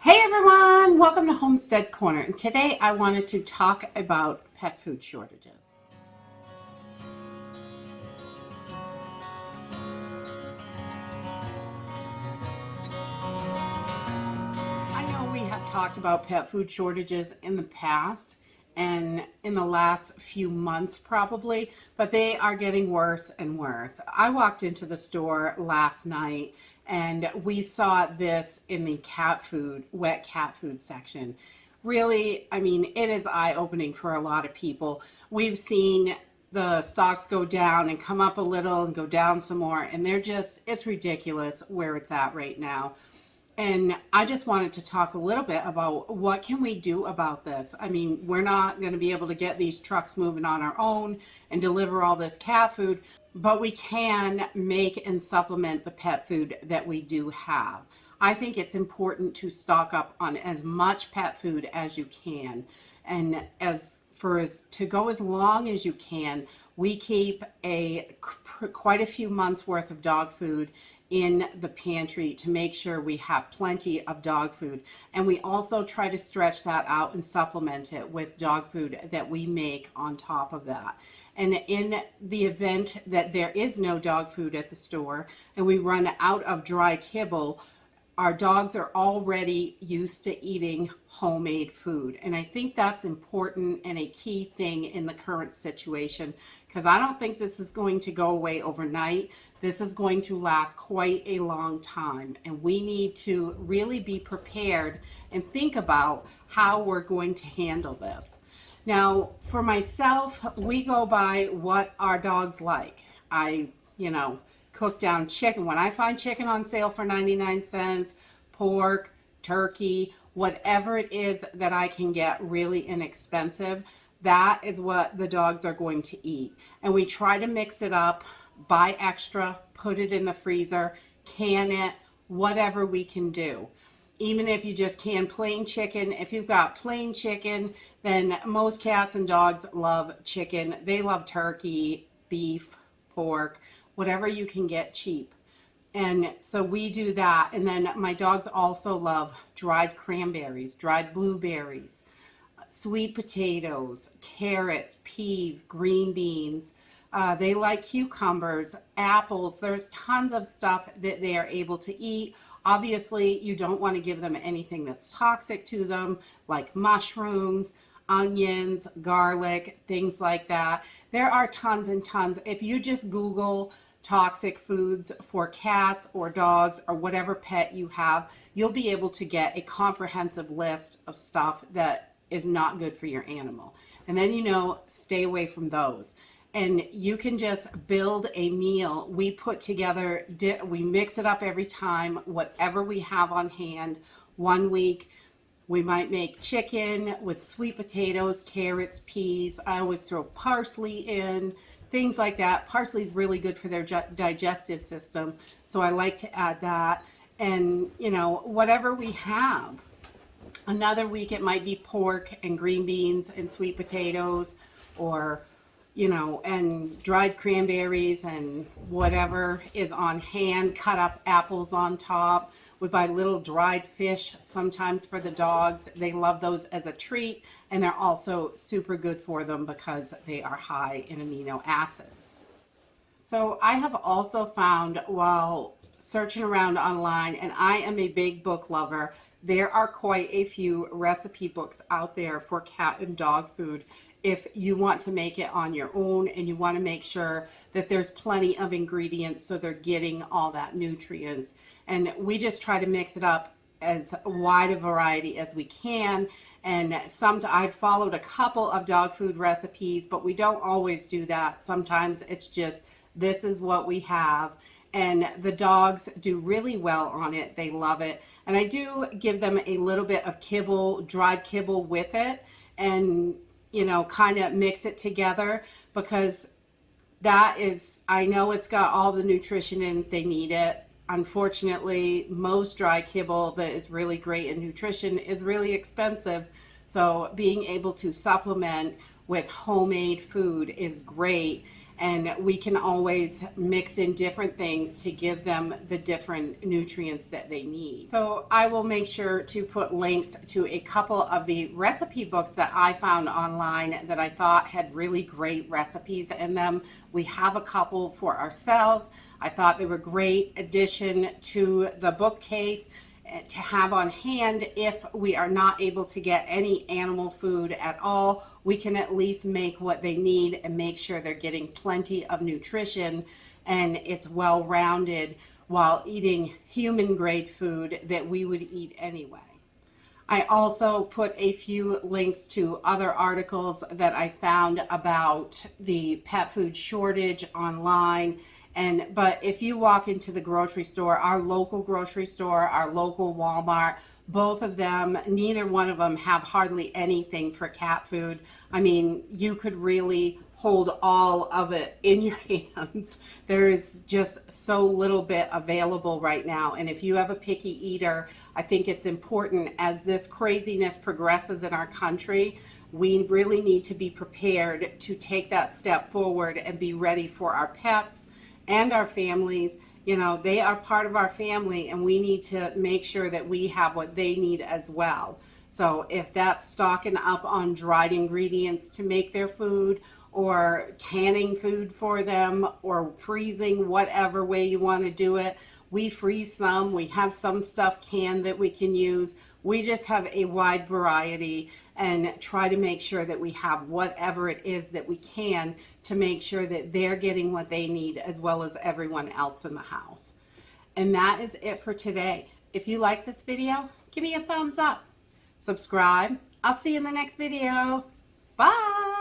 Hey everyone, welcome to Homestead Corner. And today I wanted to talk about pet food shortages. I know we have talked about pet food shortages in the past and in the last few months probably, but they are getting worse and worse. I walked into the store last night and we saw this in the wet cat food section. Really, I mean, it is eye-opening for a lot of people. We've seen the stocks go down and come up a little and go down some more, and it's ridiculous where it's at right now. And I just wanted to talk a little bit about what can we do about this. I mean, we're not going to be able to get these trucks moving on our own and deliver all this cat food, but we can make and supplement the pet food that we do have. I think it's important to stock up on as much pet food as you can. And to go as long as you can, we keep quite a few months worth of dog food in the pantry to make sure we have plenty of dog food. And we also try to stretch that out and supplement it with dog food that we make on top of that. And in the event that there is no dog food at the store and we run out of dry kibble, our dogs are already used to eating homemade food. And I think that's important and a key thing in the current situation, because I don't think this is going to go away overnight. This is going to last quite a long time. And we need to really be prepared and think about how we're going to handle this. Now, for myself, we go by what our dogs like. Cook down chicken. When I find chicken on sale for 99 cents, pork, turkey, whatever it is that I can get really inexpensive, that is what the dogs are going to eat. And we try to mix it up, buy extra, put it in the freezer, can it, whatever we can do. Even if you just can plain chicken, if you've got plain chicken, then most cats and dogs love chicken. They love turkey, beef, pork, whatever you can get cheap. And so we do that. And then my dogs also love dried cranberries, dried blueberries, sweet potatoes, carrots, peas, green beans. They like cucumbers, apples. There's tons of stuff that they are able to eat. Obviously, you don't want to give them anything that's toxic to them, like mushrooms, onions, garlic, things like that. There are tons and tons. If you just Google toxic foods for cats or dogs or whatever pet you have, you'll be able to get a comprehensive list of stuff that is not good for your animal. And then, stay away from those. And you can just build a meal. We put together, we mix it up every time, whatever we have on hand. One week, we might make chicken with sweet potatoes, carrots, peas. I always throw parsley in, things like that. Parsley is really good for their digestive system, so I like to add that. And, whatever we have. Another week it might be pork and green beans and sweet potatoes, or and dried cranberries and whatever is on hand, cut up apples on top. We buy little dried fish sometimes for the dogs. They love those as a treat, and they're also super good for them because they are high in amino acids. So I have also found, while searching around online, and I am a big book lover, there are quite a few recipe books out there for cat and dog food if you want to make it on your own and you want to make sure that there's plenty of ingredients so they're getting all that nutrients. And we just try to mix it up as wide a variety as we can. And I've followed a couple of dog food recipes, but we don't always do that. Sometimes it's just, this is what we have. And the dogs do really well on it. They love it. And I do give them a little bit of kibble, dried kibble with it, and kind of mix it together, because I know it's got all the nutrition in it, they need it. Unfortunately, most dry kibble that is really great in nutrition is really expensive. So being able to supplement with homemade food is great. and we can always mix in different things to give them the different nutrients that they need. So I will make sure to put links to a couple of the recipe books that I found online that I thought had really great recipes in them. We have a couple for ourselves. I thought they were great addition to the bookcase to have on hand. If we are not able to get any animal food at all, we can at least make what they need and make sure they're getting plenty of nutrition and it's well rounded while eating human grade food that we would eat anyway. I also put a few links to other articles that I found about the pet food shortage online. But if you walk into the grocery store, our local grocery store, our local Walmart, both of them, neither one of them have hardly anything for cat food. I mean, you could really hold all of it in your hands. There is just so little bit available right now. And if you have a picky eater, I think it's important as this craziness progresses in our country, we really need to be prepared to take that step forward and be ready for our pets and our families. You know, they are part of our family and we need to make sure that we have what they need as well. So if that's stocking up on dried ingredients to make their food, or canning food for them, or freezing, whatever way you want to do it, we freeze some. We have some stuff canned that we can use. We just have a wide variety and try to make sure that we have whatever it is that we can to make sure that they're getting what they need as well as everyone else in the house. And that is it for today. If you like this video, give me a thumbs up. Subscribe. I'll see you in the next video. Bye.